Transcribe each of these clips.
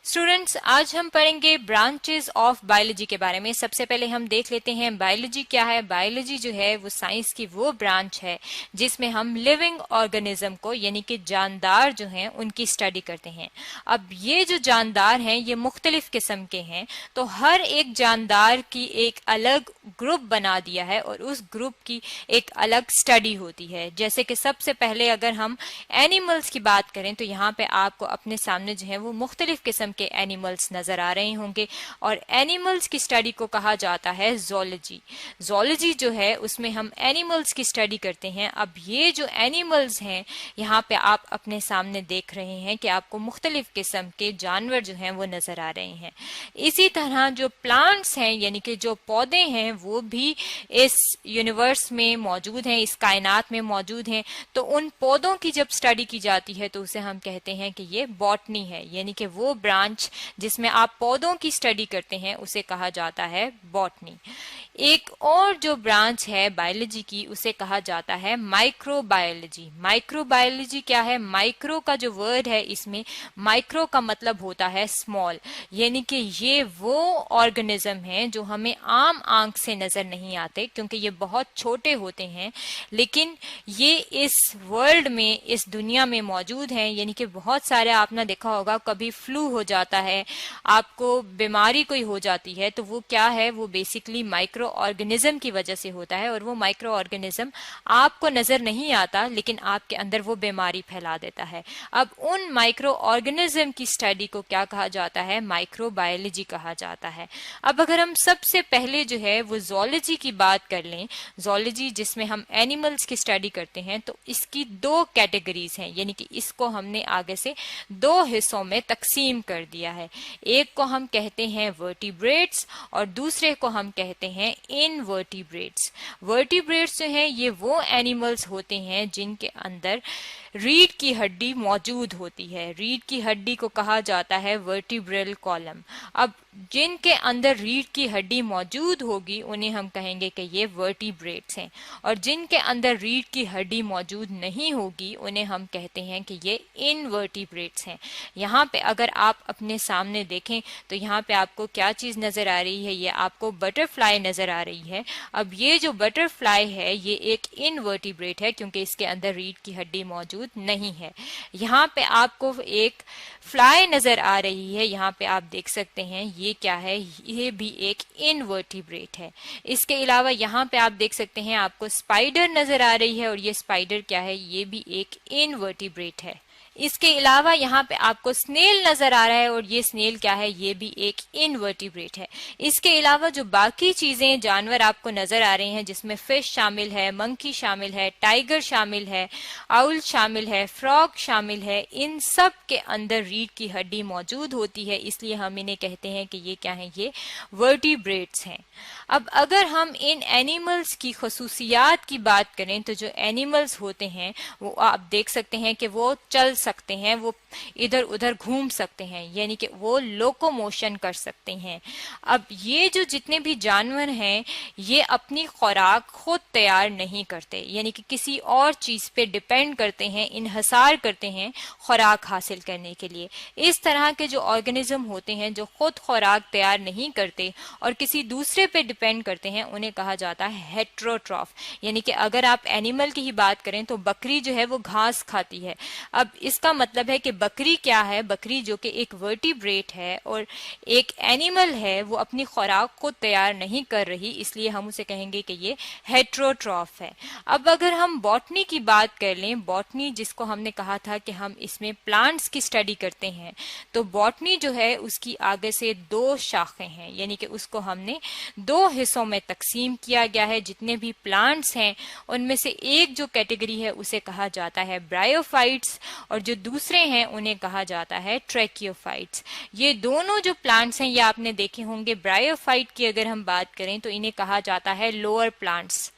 Students, आज हम पढ़ेंगे ब्रांचेस ऑफ बायोलॉजी के बारे में। सबसे पहले हम देख लेते हैं बायोलॉजी क्या है। बायोलॉजी जो है वो साइंस की वो ब्रांच है जिसमें हम लिविंग ऑर्गेनिज्म को यानी कि जानदार जो हैं उनकी स्टडी करते हैं। अब ये जो जानदार हैं ये मुख्तलिफ किस्म के हैं, तो हर एक जानदार की एक अलग ग्रुप बना दिया है और उस ग्रुप की एक अलग स्टडी होती है। जैसे कि सबसे पहले अगर हम एनिमल्स की बात करें तो यहाँ पे आपको अपने सामने जो है वो मुख्तलिफ किस्म के एनिमल्स नजर आ रहे होंगे और एनिमल्स की स्टडी को कहा जाता है ज़ूलॉजी। ज़ूलॉजी जो है उसमें हम एनिमल्स की स्टडी करते हैं। अब ये जो एनिमल्स हैं यहाँ पे आप अपने सामने देख रहे हैं कि आपको मुख्तलिफ किस्म के जानवर जो हैं वो नजर आ रहे हैं। इसी तरह जो प्लांट्स हैं यानी कि जो पौधे हैं वो भी इस यूनिवर्स में मौजूद हैं, इस कायनात में मौजूद हैं। तो उन पौधों की जब स्टडी की जाती है तो उसे हम कहते हैं कि ये बॉटनी है, यानी कि वो ब्रांच जिसमें आप पौधों की स्टडी करते हैं उसे कहा जाता है बॉटनी। एक और जो ब्रांच है बायोलॉजी की उसे कहा जाता है माइक्रोबायोलॉजी। माइक्रोबायोलॉजी क्या है? माइक्रो का जो वर्ड है इसमें माइक्रो का मतलब होता है स्मॉल, यानी कि ये वो ऑर्गेनिज्म हैं जो हमें आम आंख से नजर नहीं आते क्योंकि ये बहुत छोटे होते हैं, लेकिन ये इस वर्ल्ड में, इस दुनिया में मौजूद हैं। यानी कि बहुत सारे आपने देखा होगा, कभी फ्लू हो जाता है, आपको बीमारी कोई हो जाती है, तो वो क्या है? वो बेसिकली माइक्रो ऑर्गेनिज्म की वजह से होता है और वो माइक्रो ऑर्गेनिज्म आपको नजर नहीं आता लेकिन आपके अंदर वो बीमारी फैला देता है। अब उन माइक्रो ऑर्गेनिज्म की स्टडी को क्या कहा जाता है? माइक्रोबायोलॉजी कहा जाता है। अब अगर हम सबसे पहले जो है वो ज़ूलॉजी की बात कर लें, ज़ूलॉजी जिसमें हम एनिमल्स की स्टडी करते हैं, तो इसकी दो कैटेगरीज हैं, यानी कि इसको हमने आगे से दो हिस्सों में तकसीम कर दिया है। एक को हम कहते हैं वर्टिब्रेट्स और दूसरे को हम कहते हैं इनवर्टिब्रेट्स। वर्टिब्रेट्स जो हैं ये वो एनिमल्स होते हैं जिनके अंदर रीढ़ की हड्डी मौजूद होती है। रीढ़ की हड्डी को कहा जाता है वर्टिब्रल कॉलम। अब जिनके अंदर रीढ़ की हड्डी मौजूद होगी उन्हें हम कहेंगे कि ये वर्टिब्रेट्स हैं, और जिनके अंदर रीढ़ की हड्डी मौजूद नहीं होगी उन्हें हम कहते हैं कि ये इनवर्टिब्रेट्स हैं। यहाँ पे अगर आप अपने सामने देखें तो यहाँ पे आपको क्या चीज नजर आ रही है? ये आपको बटरफ्लाई नजर आ रही है। अब ये जो बटरफ्लाई है ये एक इनवर्टिब्रेट है क्योंकि इसके अंदर रीढ़ की हड्डी मौजूद नहीं है। यहाँ पे आपको एक फ्लाई नजर आ रही है, यहाँ पे आप देख सकते हैं ये क्या है? ये भी एक इनवर्टिब्रेट है। इसके अलावा यहाँ पे आप देख सकते हैं आपको स्पाइडर नजर आ रही है और ये स्पाइडर क्या है? ये भी एक इनवर्टिब्रेट है। इसके अलावा यहाँ पे आपको स्नेल नजर आ रहा है और ये स्नेल क्या है? ये भी एक इनवर्टिब्रेट है। इसके अलावा जो बाकी चीजें जानवर आपको नजर आ रहे हैं जिसमें फिश शामिल है, मंकी शामिल है, टाइगर शामिल है, आउल शामिल है, फ्रॉग शामिल है, इन सब के अंदर रीढ़ की हड्डी मौजूद होती है, इसलिए हम इन्हें कहते हैं कि ये क्या है? ये वर्टिब्रेट्स हैं। अब अगर हम इन एनिमल्स की खसूसियात की बात करें तो जो एनिमल्स होते हैं वो आप देख सकते हैं कि वो चल सकते हैं, वो इधर उधर घूम सकते हैं, यानी कि वो लोकोमोशन कर सकते हैं। अब ये जो जितने भी जानवर हैं ये अपनी खुराक खुद तैयार नहीं करते, यानी कि किसी और चीज पे डिपेंड करते हैं, इन्हसार करते हैं खुराक हासिल करने के लिए। इस तरह के जो ऑर्गेनिज्म होते हैं जो खुद खुराक तैयार नहीं करते और किसी दूसरे पे डिपेंड करते हैं उन्हें कहा जाता है हेट्रोट्रॉफ। यानी कि अगर आप एनिमल की ही बात करें तो बकरी जो है वो घास खाती है। अब इसका मतलब है कि बकरी क्या है? बकरी जो कि एक वर्टिब्रेट है और एक एनिमल है, वो अपनी खुराक को तैयार नहीं कर रही, इसलिए हम उसे कहेंगे कि ये हेट्रोट्रॉफ है। अब अगर हम बॉटनी की बात कर लें, बॉटनी जिसको हमने कहा था कि हम इसमें प्लांट्स की स्टडी करते हैं, तो बॉटनी जो है उसकी आगे से दो शाखें हैं, यानी कि उसको हमने दो हिस्सों में तकसीम किया गया है। जितने भी प्लांट्स हैं उनमें से एक जो कैटेगरी है उसे कहा जाता है ब्रायोफाइट्स और जो दूसरे हैं उन्हें कहा जाता है ट्रैकियोफाइट्स। ये दोनों जो प्लांट्स हैं ये आपने देखे होंगे। ब्रायोफाइट की अगर हम बात करें तो इन्हें कहा जाता है लोअर प्लांट्स।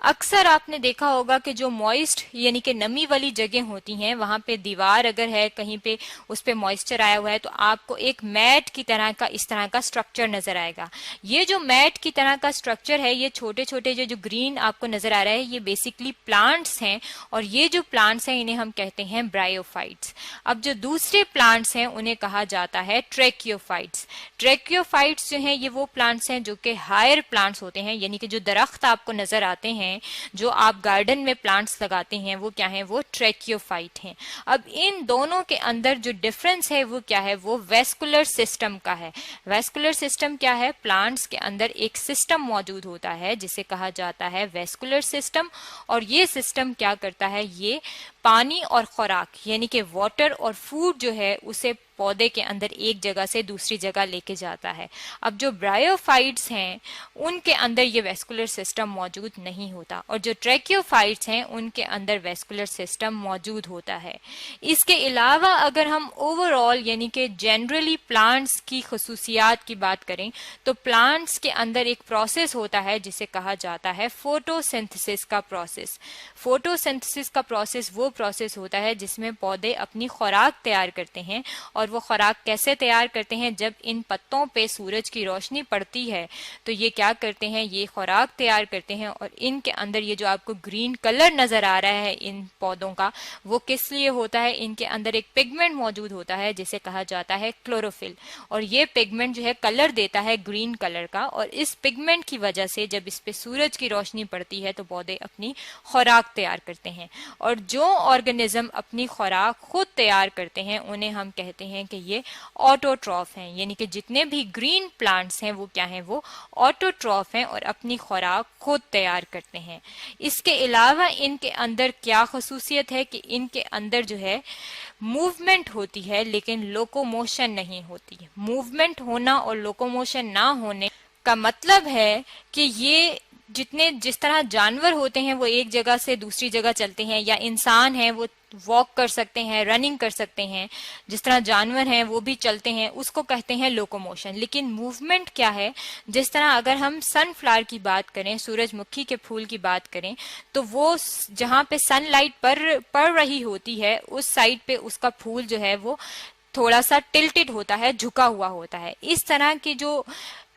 अक्सर आपने देखा होगा कि जो मॉइस्ट यानी कि नमी वाली जगह होती हैं, वहां पे दीवार अगर है कहीं पे उस पे मॉइस्चर आया हुआ है तो आपको एक मैट की तरह का इस तरह का स्ट्रक्चर नजर आएगा। ये जो मैट की तरह का स्ट्रक्चर है, ये छोटे छोटे जो ग्रीन आपको नजर आ रहा है, ये बेसिकली प्लांट्स हैं और ये जो प्लांट्स हैं इन्हें हम कहते हैं ब्रायोफाइट्स। अब जो दूसरे प्लांट्स हैं उन्हें कहा जाता है ट्रैकियोफाइट्स। ट्रैकियोफाइट्स जो हैं ये वो प्लांट्स हैं जो कि हायर प्लांट्स होते हैं, यानी कि जो दरख्त आपको नजर आते हैं, जो आप गार्डन में प्लांट्स लगाते हैं, वो क्या है, वो ट्रैकियोफाइट हैं। अब इन दोनों के अंदर जो डिफरेंस है वो क्या है, वो वेस्कुलर सिस्टम का है। वेस्कुलर सिस्टम क्या है, प्लांट्स के अंदर एक सिस्टम मौजूद होता है जिसे कहा जाता है वेस्कुलर सिस्टम। और ये सिस्टम क्या करता है, ये पानी और खुराक यानी कि वाटर और फूड जो है उसे पौधे के अंदर एक जगह से दूसरी जगह लेके जाता है। अब जो ब्रायोफाइट्स हैं उनके अंदर ये वेस्कुलर सिस्टम मौजूद नहीं होता और जो ट्रैकियोफाइट्स हैं उनके अंदर वेस्कुलर सिस्टम मौजूद होता है। इसके अलावा अगर हम ओवरऑल यानी कि जनरली प्लांट्स की खसूसियात की बात करें तो प्लांट्स के अंदर एक प्रोसेस होता है जिसे कहा जाता है फोटोसिंथेसिस का प्रोसेस। फोटोसिंथेसिस का प्रोसेस वो प्रोसेस होता है जिसमें पौधे अपनी खुराक तैयार करते हैं। और वो खुराक कैसे तैयार करते हैं, जब इन पत्तों पे सूरज की रोशनी पड़ती है तो ये क्या करते हैं, ये खुराक तैयार करते हैं। और इनके अंदर ये जो आपको ग्रीन कलर नजर आ रहा है इन पौधों का, वो किस लिए होता है, इनके अंदर एक पिगमेंट मौजूद होता है जिसे कहा जाता है क्लोरोफिल। और ये पिगमेंट जो है कलर देता है ग्रीन कलर का, और इस पिगमेंट की वजह से जब इस पे सूरज की रोशनी पड़ती है तो पौधे अपनी खुराक तैयार करते हैं। और जो ऑर्गेनिज्म अपनी खुराक खुद तैयार करते हैं उन्हें हम कहते हैं कि ये ऑटोट्रॉफ हैं, यानी कि जितने भी ग्रीन प्लांट्स हैं वो क्या हैं, वो ऑटोट्रॉफ हैं और अपनी खुराक खुद तैयार करते हैं। इसके अलावा इनके अंदर क्या खसूसियत है कि इनके अंदर जो है मूवमेंट होती है लेकिन लोकोमोशन नहीं होती। मूवमेंट होना और लोकोमोशन ना होने का मतलब है कि ये जिस तरह जानवर होते हैं वो एक जगह से दूसरी जगह चलते हैं, या इंसान है वो वॉक कर सकते हैं, रनिंग कर सकते हैं, जिस तरह जानवर हैं वो भी चलते हैं, उसको कहते हैं लोकोमोशन। लेकिन मूवमेंट क्या है, जिस तरह अगर हम सनफ्लावर की बात करें, सूरजमुखी के फूल की बात करें, तो वो जहां पे सनलाइट पड़ रही होती है उस साइड पे उसका फूल जो है वो थोड़ा सा टिल्टेड होता है, झुका हुआ होता है। इस तरह की जो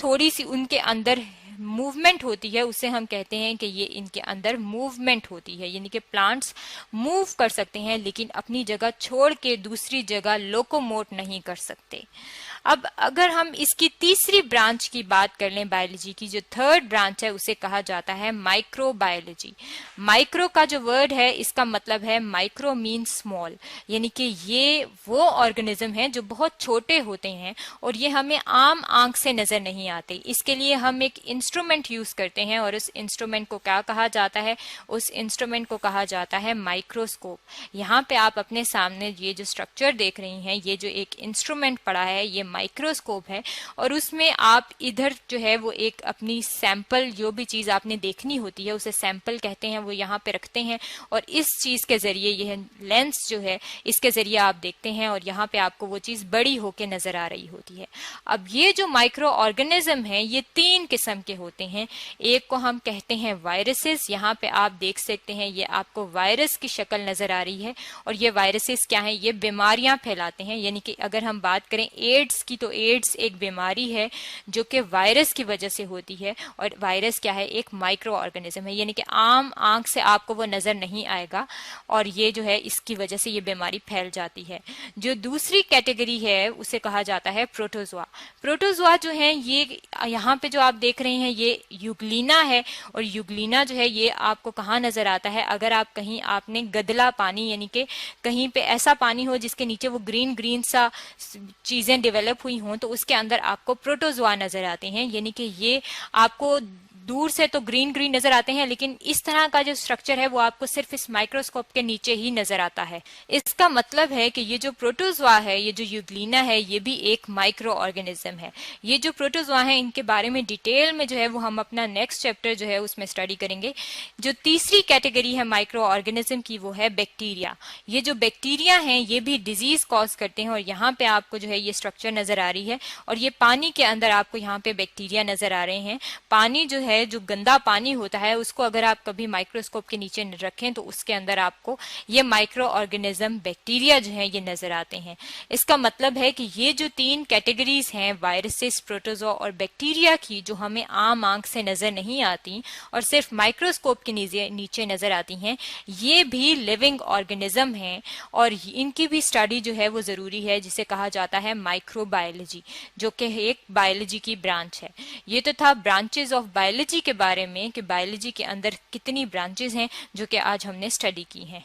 थोड़ी सी उनके अंदर मूवमेंट होती है उसे हम कहते हैं कि ये इनके अंदर मूवमेंट होती है, यानी कि प्लांट्स मूव कर सकते हैं लेकिन अपनी जगह छोड़ के दूसरी जगह लोकोमोट नहीं कर सकते। अब अगर हम इसकी तीसरी ब्रांच की बात कर लें बायोलॉजी की, जो थर्ड ब्रांच है उसे कहा जाता है माइक्रोबायोलॉजी। माइक्रो का जो वर्ड है इसका मतलब है माइक्रो मीन स्मॉल, यानी कि ये वो ऑर्गेनिज्म हैं जो बहुत छोटे होते हैं और ये हमें आम आंख से नजर नहीं आते। इसके लिए हम एक इंस्ट्रूमेंट यूज करते हैं और उस इंस्ट्रूमेंट को क्या कहा जाता है, उस इंस्ट्रूमेंट को कहा जाता है माइक्रोस्कोप। यहाँ पे आप अपने सामने ये जो स्ट्रक्चर देख रही हैं, ये जो एक इंस्ट्रूमेंट पड़ा है ये माइक्रोस्कोप है और उसमें आप इधर जो है वो एक अपनी सैंपल, जो भी चीज आपने देखनी होती है उसे सैंपल कहते हैं, वो यहाँ पे रखते हैं और इस चीज के जरिए, यह लेंस जो है इसके जरिए आप देखते हैं और यहाँ पे आपको वो चीज बड़ी होके नजर आ रही होती है। अब ये जो माइक्रो ऑर्गेनिज्म है ये 3 किस्म के होते हैं। एक को हम कहते हैं वायरसेस, यहाँ पे आप देख सकते हैं ये आपको वायरस की शक्ल नजर आ रही है। और ये वायरसेस क्या है, ये बीमारियां फैलाते हैं, यानी कि अगर हम बात करें एड्स की तो एड्स एक बीमारी है जो कि वायरस की वजह से होती है और वायरस क्या है, एक माइक्रो ऑर्गेनिज्म है, यानी कि आम आंख से आपको वो नजर नहीं आएगा और ये जो है इसकी वजह से ये बीमारी फैल जाती है। जो दूसरी कैटेगरी है उसे कहा जाता है प्रोटोजोआ। प्रोटोजोआ जो है ये यहाँ पे जो आप देख रहे हैं ये यूग्लिना है और यूग्लिना जो है ये आपको कहाँ नजर आता है, अगर आप कहीं आपने गदला पानी, यानी कि कहीं पे ऐसा पानी हो जिसके नीचे वो ग्रीन ग्रीन सा चीजें डेवलप हुई हों तो उसके अंदर आपको प्रोटोजोआ नजर आते हैं। यानी कि ये आपको दूर से तो ग्रीन ग्रीन नजर आते हैं लेकिन इस तरह का जो स्ट्रक्चर है वो आपको सिर्फ इस माइक्रोस्कोप के नीचे ही नजर आता है। इसका मतलब है कि ये जो प्रोटोजोआ है, ये जो यूग्लिना है, ये भी एक माइक्रो ऑर्गेनिज्म है। ये जो प्रोटोजोआ है इनके बारे में डिटेल में जो है वो हम अपना नेक्स्ट चैप्टर जो है उसमें स्टडी करेंगे। जो तीसरी कैटेगरी है माइक्रो ऑर्गेनिज्म की वो है बैक्टीरिया। ये जो बैक्टीरिया हैं ये भी डिजीज कॉज करते हैं और यहाँ पे आपको जो है ये स्ट्रक्चर नजर आ रही है और ये पानी के अंदर आपको यहाँ पे बैक्टीरिया नजर आ रहे हैं। पानी जो है है, जो गंदा पानी होता है, उसको अगर आप कभी माइक्रोस्कोप के नीचे रखें तो उसके अंदर आपको ये माइक्रो ऑर्गेनिज्म, बैक्टीरिया जो है ये नजर आते हैं। इसका मतलब है कि ये जो 3 कैटेगरीज हैं वायरसेस, प्रोटोजोआ और बैक्टीरिया की, जो हमें आम आंख से नजर नहीं आती और सिर्फ माइक्रोस्कोप के नीचे नजर आती हैं, ये भी लिविंग ऑर्गेनिज्म हैं और इनकी भी स्टडी जो है वो जरूरी है, जिसे कहा जाता है माइक्रोबायोलॉजी, जो कि एक बायोलॉजी की ब्रांच है। ये तो था ब्रांचेस ऑफ बायोलॉजी के बारे में कि बायोलॉजी के अंदर कितनी ब्रांचेस हैं जो कि आज हमने स्टडी की हैं।